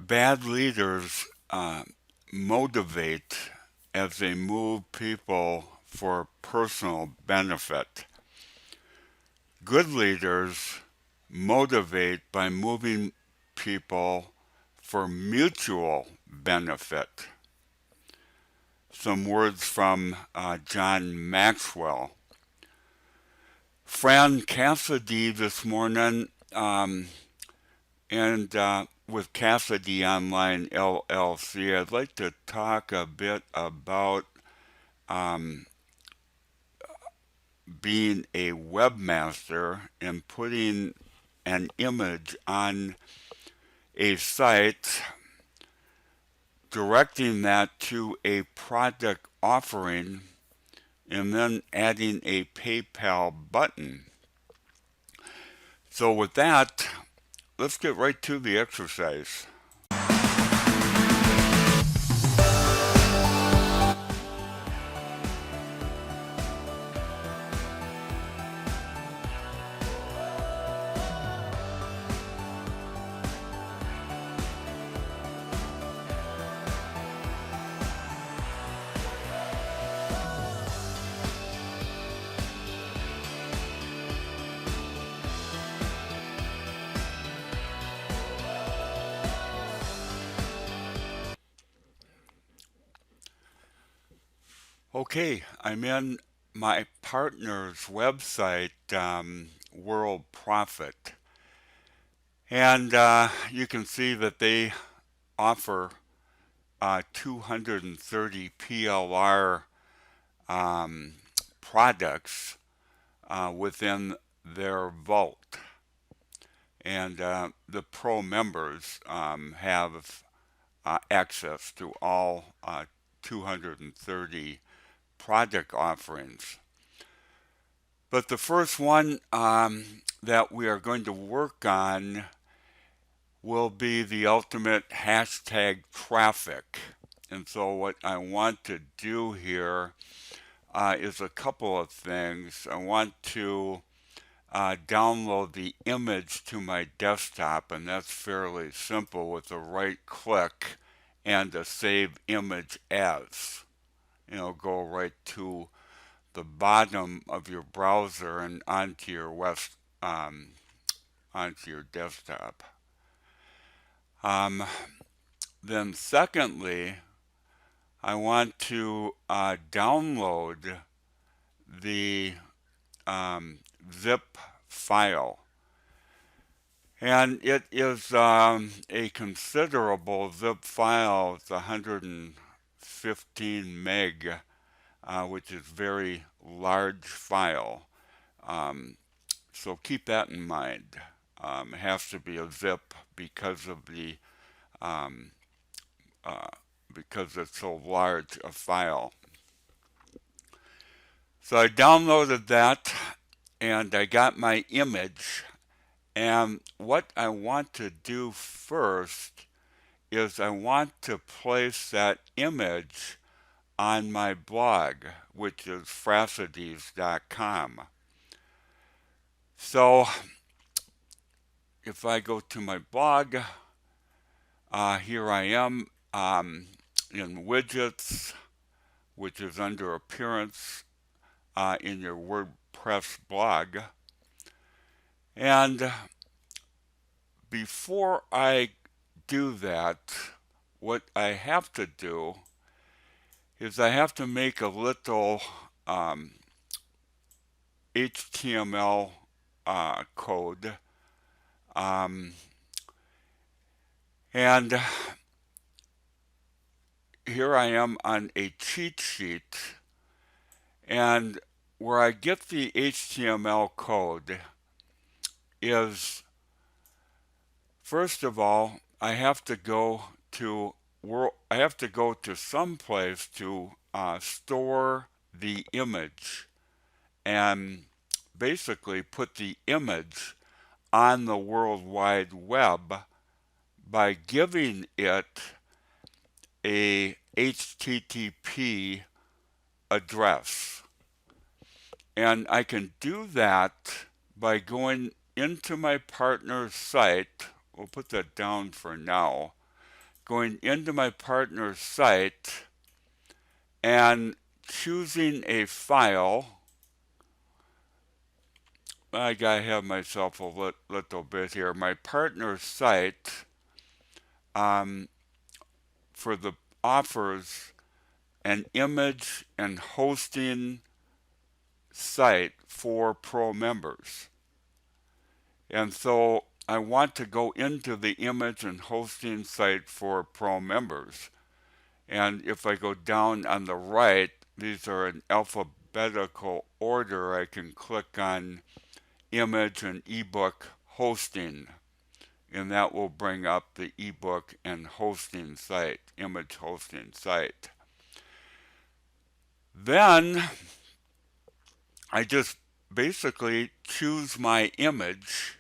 Bad leaders motivate as they move people for personal benefit. Good leaders motivate by moving people for mutual benefit. Some words from John Maxwell. Fran Cassady this morning, and with Cassady Online LLC, I'd like to talk a bit about um, being a webmaster and putting an image on a site, directing that to a product offering, and then adding a PayPal button. So, with that, let's get right to the exercise. Okay, I'm in my partner's website, World Profit, and you can see that they offer 230 PLR um, products within their vault. And the pro members have access to all 230 product offerings. But the first one that we are going to work on will be the ultimate hashtag traffic. And so, what I want to do here is a couple of things. I want to download the image to my desktop, and that's fairly simple with a right click and a save image as. Go right to the bottom of your browser and onto your desktop. Then, secondly, I want to download the zip file. And it is a considerable zip file. It's 115 meg, which is very large file. So keep that in mind. It has to be a zip because of the um, because it's so large a file. So I downloaded that and I got my image. And what I want to do first is I want to place that image on my blog, which is frassides.com. So if I go to my blog, here I am in widgets, which is under appearance in your WordPress blog. And before I do that, what I have to do is I have to make a little HTML code. And here I am on a cheat sheet. And where I get the HTML code is, first of all, I have to go to some place to store the image and basically put the image on the World Wide Web by giving it a HTTP address. And I can do that by going into my partner's site. We'll put that down for now. going into my partner's site and choosing a file. I gotta have myself a little bit here. My partner's site for the offers an image and hosting site for pro members. And so I want to go into the image and hosting site for pro members. And if I go down on the right, these are in alphabetical order. I can click on image and ebook hosting, and that will bring up the ebook and hosting site, image hosting site. Then I just basically choose my image,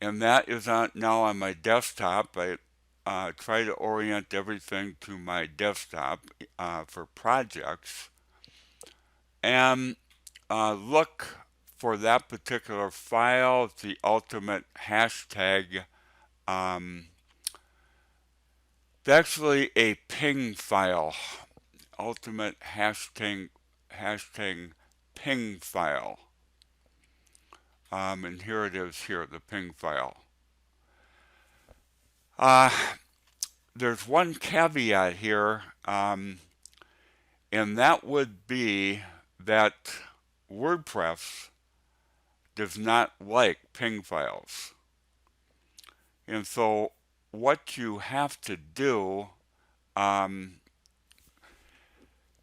and that is now on my desktop. I try to orient everything to my desktop for projects, and look for that particular file, the ultimate hashtag. It's actually a ping file, ultimate hashtag ping file. And here it is here, the ping file. There's one caveat here, and that would be that WordPress does not like ping files. And so what you have to do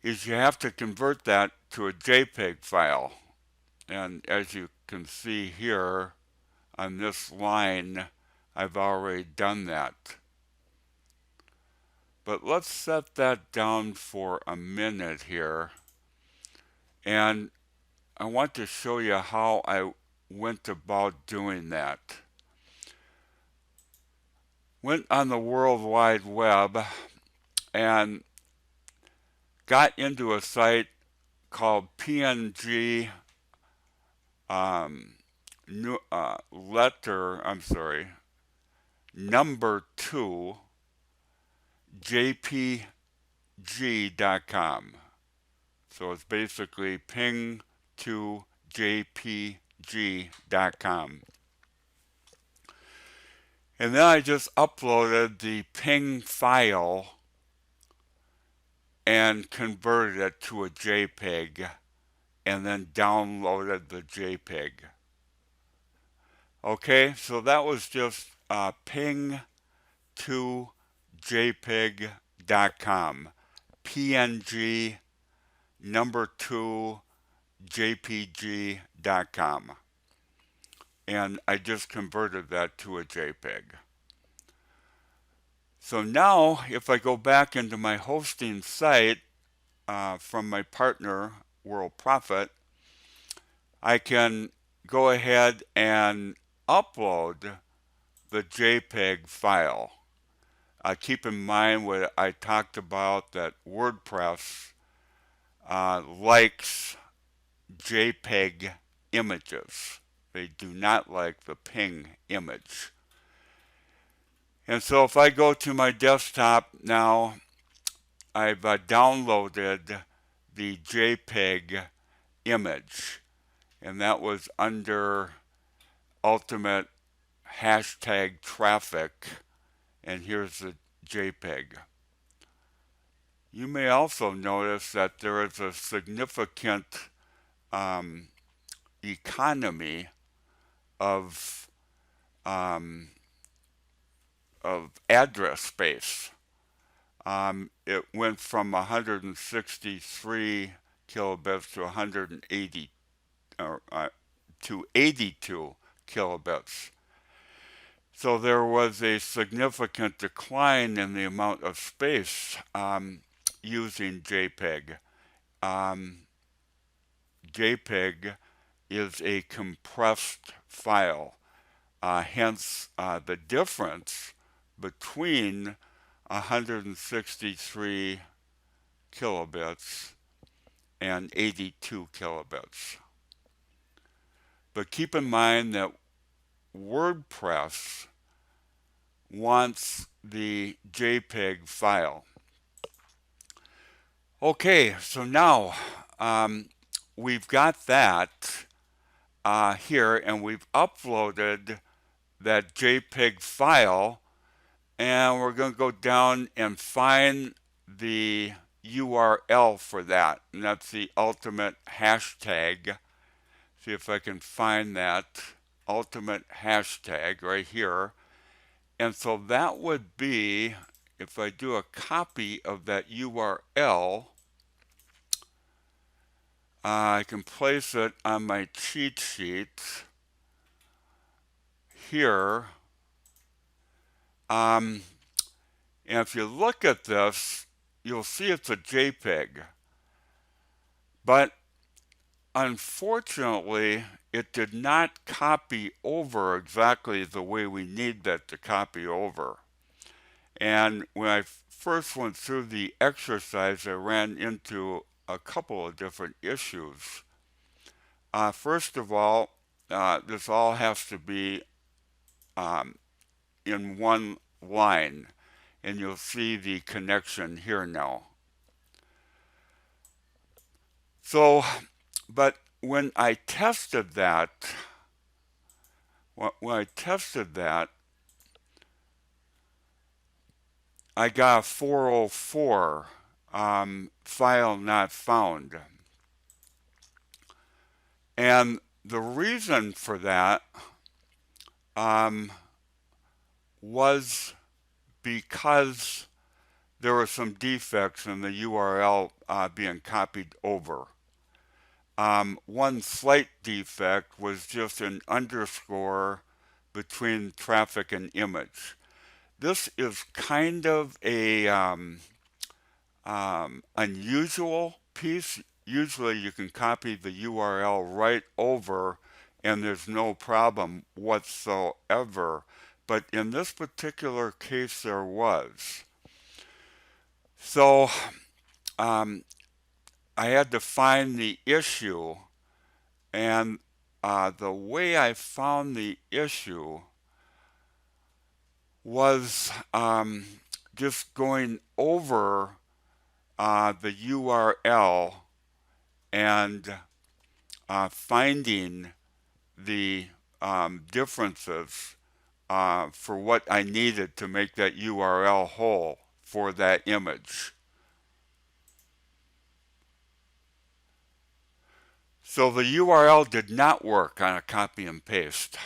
is you have to convert that to a JPEG file. And as you can see here on this line, I've already done that. But let's set that down for a minute here. And I want to show you how I went about doing that. Went on the World Wide Web and got into a site called PNG number 2 JPG.com. So it's basically ping to JPG.com. And then I just uploaded the ping file and converted it to a JPEG and then downloaded the JPEG. Okay, so that was just ping to JPEG.com. PNG number 2 JPG.com. And I just converted that to a JPEG. So now, if I go back into my hosting site from my partner, World Profit, I can go ahead and upload the JPEG file. Keep in mind what I talked about, that WordPress likes JPEG images. They do not like the ping image. And so if I go to my desktop now, I've downloaded the JPEG image, and that was under ultimate hashtag traffic, and here's the JPEG. You may also notice that there is a significant economy of address space. It went from 163 kilobits to 180 to 82 kilobits. So there was a significant decline in the amount of space using JPEG. JPEG is a compressed file, hence the difference between 163 kilobits and 82 kilobits. But keep in mind that WordPress wants the JPEG file. Okay, so now we've got that here, and we've uploaded that JPEG file, and we're going to go down and find the URL for that, and that's the ultimate hashtag. See if I can find that ultimate hashtag right here. And so that would be, if I do a copy of that URL, I can place it on my cheat sheet here. And if you look at this, you'll see it's a JPEG. But unfortunately, it did not copy over exactly the way we need that to copy over. And when I first went through the exercise, I ran into a couple of different issues. First of all, this all has to be in one line, and you'll see the connection here now. So, but when I tested that, I got a 404 file not found. And the reason for that was because there were some defects in the URL being copied over. One slight defect was just an underscore between traffic and image. This is kind of a unusual piece. Usually you can copy the URL right over and there's no problem whatsoever. But in this particular case there was. So I had to find the issue, and the way I found the issue was just going over the URL and finding the differences for what I needed to make that URL whole for that image. So the URL did not work on a copy and paste.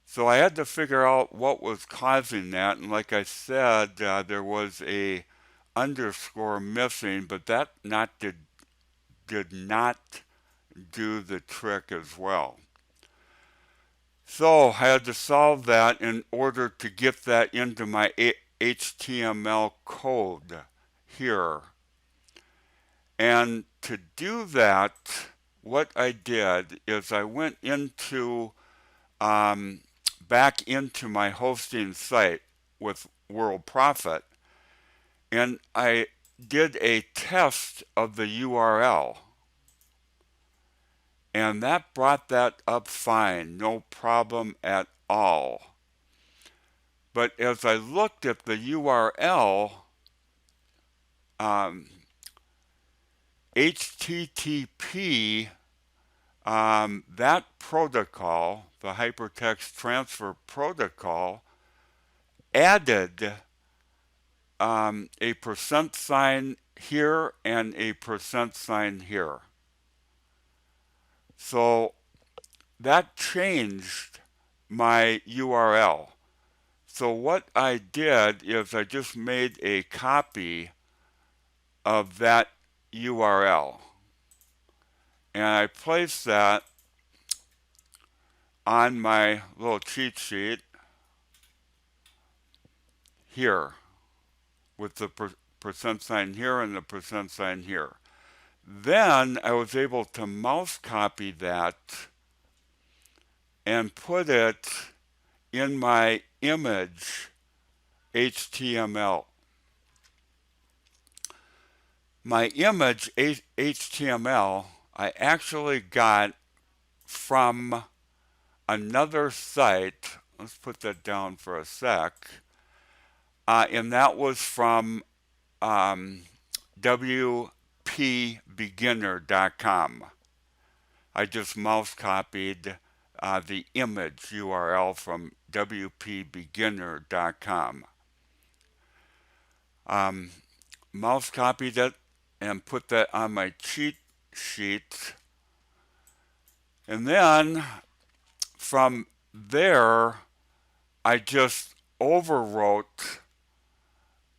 So I had to figure out what was causing that, and like I said, there was a underscore missing, but that did not do the trick as well. So I had to solve that in order to get that into my HTML code here. And to do that, what I did is I went into back into my hosting site with World Profit, and I did a test of the URL, and that brought that up fine, no problem at all. But as I looked at the URL, HTTP, that protocol, the Hypertext Transfer Protocol, added a %sign here and a %sign here. So that changed my URL. So what I did is I just made a copy of that URL, and I placed that on my little cheat sheet here with the %sign here and the %sign here. Then I was able to mouse copy that and put it in my image HTML. My image HTML I actually got from another site. Let's put that down for a sec. and that was from wpbeginner.com. I just mouse copied the image URL from wpbeginner.com. Mouse copied it and put that on my cheat sheet. And then from there, I just overwrote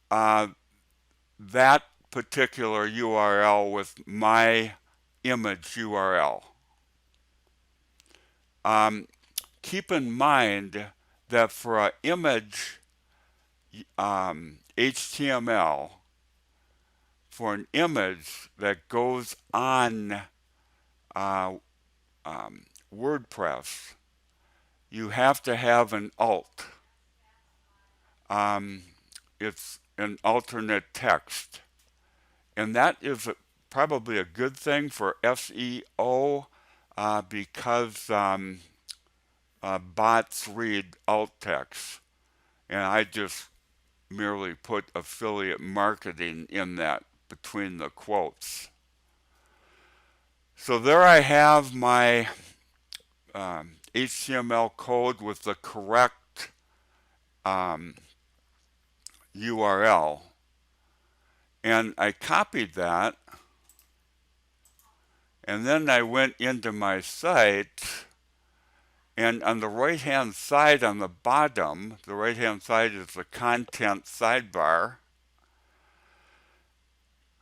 that particular URL with my image URL. Keep in mind that for an image HTML, for an image that goes on WordPress, you have to have an alt. It's an alternate text. And that is probably a good thing for SEO because bots read alt text. And I just merely put affiliate marketing in that between the quotes. So there I have my HTML code with the correct URL. And I copied that, and then I went into my site, and on the right hand side on the bottom, the right hand side is the content sidebar.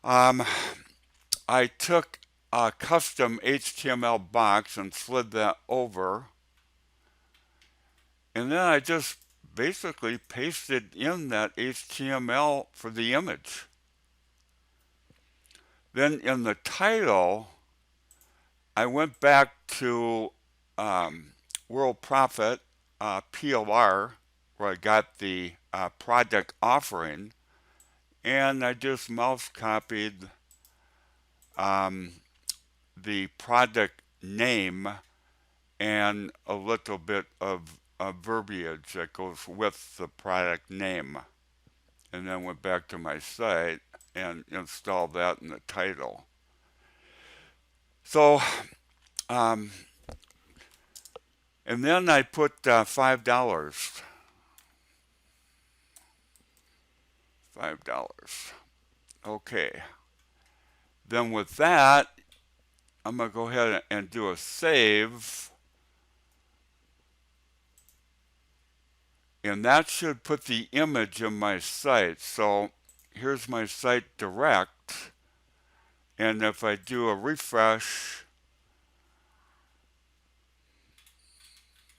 I took a custom HTML box and slid that over, and then I just basically pasted in that HTML for the image. Then in the title, I went back to World Profit PLR, where I got the product offering, and I just mouse copied the product name and a little bit of verbiage that goes with the product name, and then went back to my site and installed that in the title. So, and then I put $5. $5. Okay. Then with that, I'm going to go ahead and do a save. And that should put the image in my site. So here's my site direct. And if I do a refresh,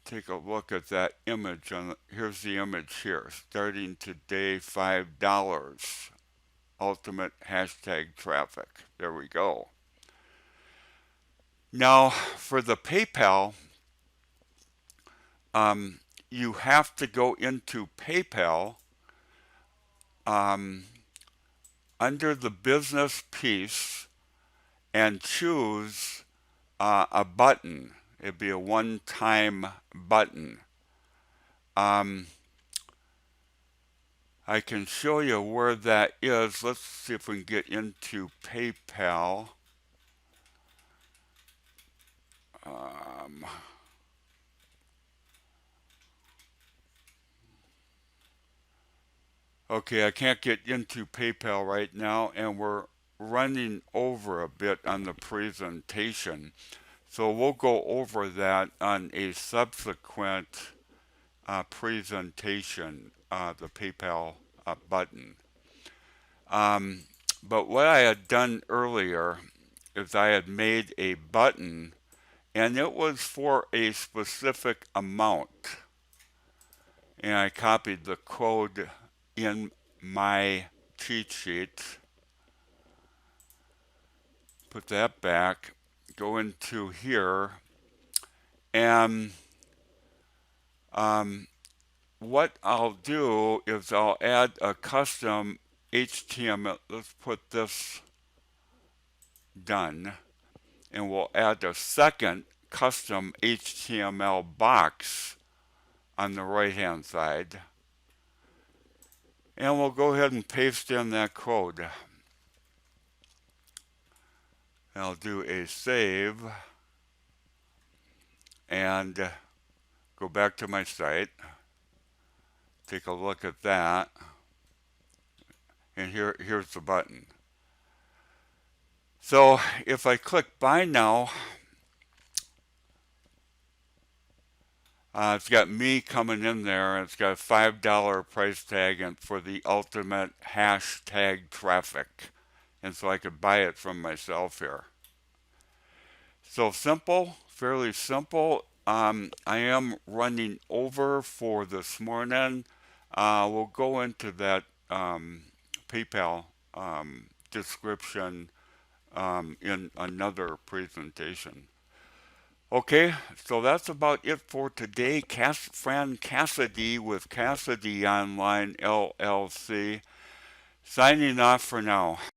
take a look at that image. Here's the image here. Starting today, $5. Ultimate hashtag traffic. There we go. Now, for the PayPal, you have to go into PayPal under the business piece and choose a button. It'd be a one-time button. I can show you where that is. Let's see if we can get into PayPal. Okay, I can't get into PayPal right now, and we're running over a bit on the presentation. So we'll go over that on a subsequent presentation, the PayPal button. But what I had done earlier is I had made a button, and it was for a specific amount. And I copied the code in my cheat sheet, put that back, go into here, and what I'll do is I'll add a custom HTML. Let's put this done, and we'll add a second custom HTML box on the right hand side. And we'll go ahead and paste in that code. I'll do a save and go back to my site. Take a look at that. And here's the button. So if I click buy now, it's got me coming in there, and it's got a $5 price tag and for the ultimate hashtag traffic. And so I could buy it from myself here. So simple, fairly simple. I am running over for this morning. We'll go into that PayPal description in another presentation. Okay, so that's about it for today. Friend Cassady with Cassady Online LLC, signing off for now.